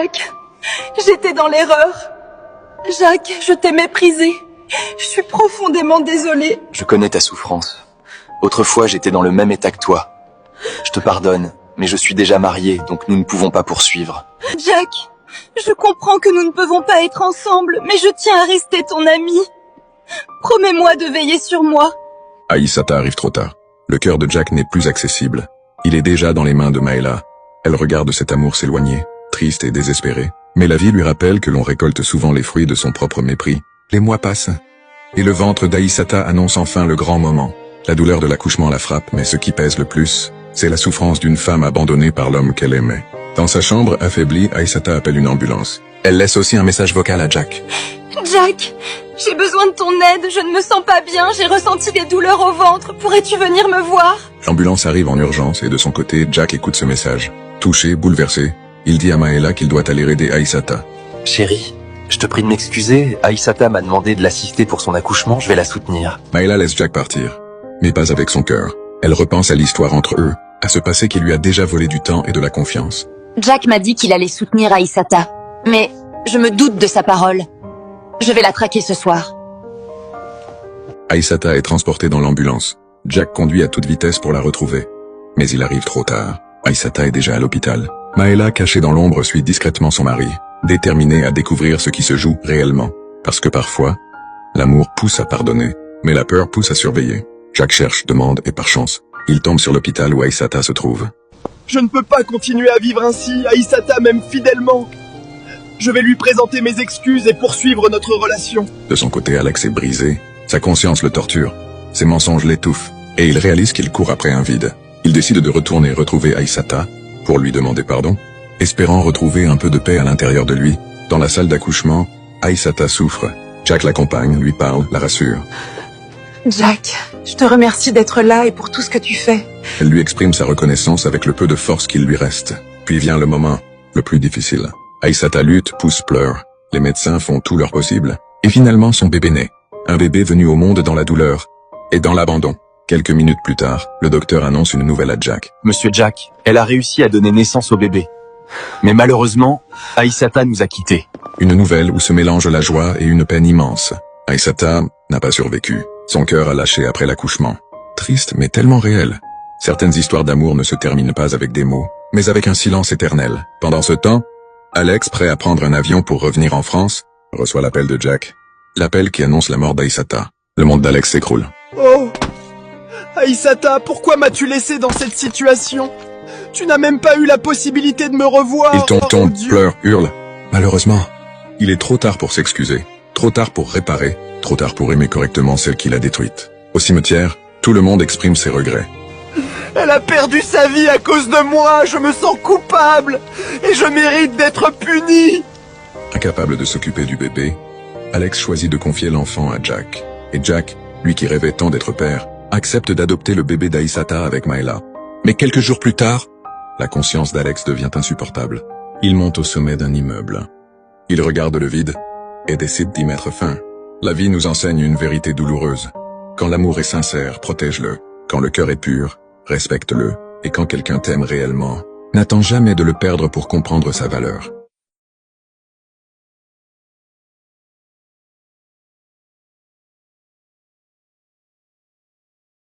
Jacques, j'étais dans l'erreur. Jacques, je t'ai méprisé. Je suis profondément désolée. Je connais ta souffrance. Autrefois, j'étais dans le même état que toi. Je te pardonne, mais je suis déjà marié, donc nous ne pouvons pas poursuivre. Jacques, je comprends que nous ne pouvons pas être ensemble, mais je tiens à rester ton ami. Promets-moi de veiller sur moi. Aïssata arrive trop tard. Le cœur de Jack n'est plus accessible. Il est déjà dans les mains de Maëla. Elle regarde cet amour s'éloigner, triste et désespérée. Mais la vie lui rappelle que l'on récolte souvent les fruits de son propre mépris. Les mois passent. Et le ventre d'Aïssata annonce enfin le grand moment. La douleur de l'accouchement la frappe, mais ce qui pèse le plus, c'est la souffrance d'une femme abandonnée par l'homme qu'elle aimait. Dans sa chambre, affaiblie, Aïssata appelle une ambulance. Elle laisse aussi un message vocal à Jack. Jack, j'ai besoin de ton aide, je ne me sens pas bien, j'ai ressenti des douleurs au ventre, pourrais-tu venir me voir? L'ambulance arrive en urgence et de son côté, Jack écoute ce message. Touché, bouleversé, il dit à Maëla qu'il doit aller aider Aïssata. Chérie, je te prie de m'excuser, Aïssata m'a demandé de l'assister pour son accouchement, je vais la soutenir. Maëla laisse Jack partir, mais pas avec son cœur. Elle repense à l'histoire entre eux, à ce passé qui lui a déjà volé du temps et de la confiance. Jack m'a dit qu'il allait soutenir Aïssata, mais je me doute de sa parole. Je vais la traquer ce soir. Aïssata est transportée dans l'ambulance. Jack conduit à toute vitesse pour la retrouver. Mais il arrive trop tard. Aïssata est déjà à l'hôpital. Maëla, cachée dans l'ombre, suit discrètement son mari, déterminée à découvrir ce qui se joue réellement. Parce que parfois, l'amour pousse à pardonner, mais la peur pousse à surveiller. Jack cherche, demande et par chance, il tombe sur l'hôpital où Aïssata se trouve. Je ne peux pas continuer à vivre ainsi, Aïssata m'aime fidèlement. Je vais lui présenter mes excuses et poursuivre notre relation. De son côté, Alex est brisé. Sa conscience le torture. Ses mensonges l'étouffent. Et il réalise qu'il court après un vide. Il décide de retourner retrouver Aïssata pour lui demander pardon, espérant retrouver un peu de paix à l'intérieur de lui. Dans la salle d'accouchement, Aïssata souffre. Jack l'accompagne, lui parle, la rassure. Jack, je te remercie d'être là et pour tout ce que tu fais. Elle lui exprime sa reconnaissance avec le peu de force qu'il lui reste. Puis vient le moment, le plus difficile. Aïssata lutte, pousse, pleure. Les médecins font tout leur possible. Et finalement, son bébé naît. Un bébé venu au monde dans la douleur et dans l'abandon. Quelques minutes plus tard, le docteur annonce une nouvelle à Jack. Monsieur Jack, elle a réussi à donner naissance au bébé. Mais malheureusement, Aïssata nous a quittés. Une nouvelle où se mélange la joie et une peine immense. Aïssata n'a pas survécu. Son cœur a lâché après l'accouchement. Triste, mais tellement réel. Certaines histoires d'amour ne se terminent pas avec des mots, mais avec un silence éternel. Pendant ce temps, Alex, prêt à prendre un avion pour revenir en France, reçoit l'appel de Jack. L'appel qui annonce la mort d'Aïssata. Le monde d'Alex s'écroule. Oh Aïssata, pourquoi m'as-tu laissé dans cette situation? Tu n'as même pas eu la possibilité de me revoir. Il tombe, Oh, Dieu. pleure, hurle. Malheureusement, il est trop tard pour s'excuser, trop tard pour réparer, trop tard pour aimer correctement celle qui l'a détruite. Au cimetière, tout le monde exprime ses regrets. Elle a perdu sa vie à cause de moi, je me sens coupable et je mérite d'être puni. Incapable de s'occuper du bébé, Alex choisit de confier l'enfant à Jack. Et Jack, lui qui rêvait tant d'être père, accepte d'adopter le bébé d'Aïssata avec Maëla. Mais quelques jours plus tard, la conscience d'Alex devient insupportable. Il monte au sommet d'un immeuble. Il regarde le vide et décide d'y mettre fin. La vie nous enseigne une vérité douloureuse. Quand l'amour est sincère, protège-le. Quand le cœur est pur, respecte-le. Et quand quelqu'un t'aime réellement, n'attends jamais de le perdre pour comprendre sa valeur.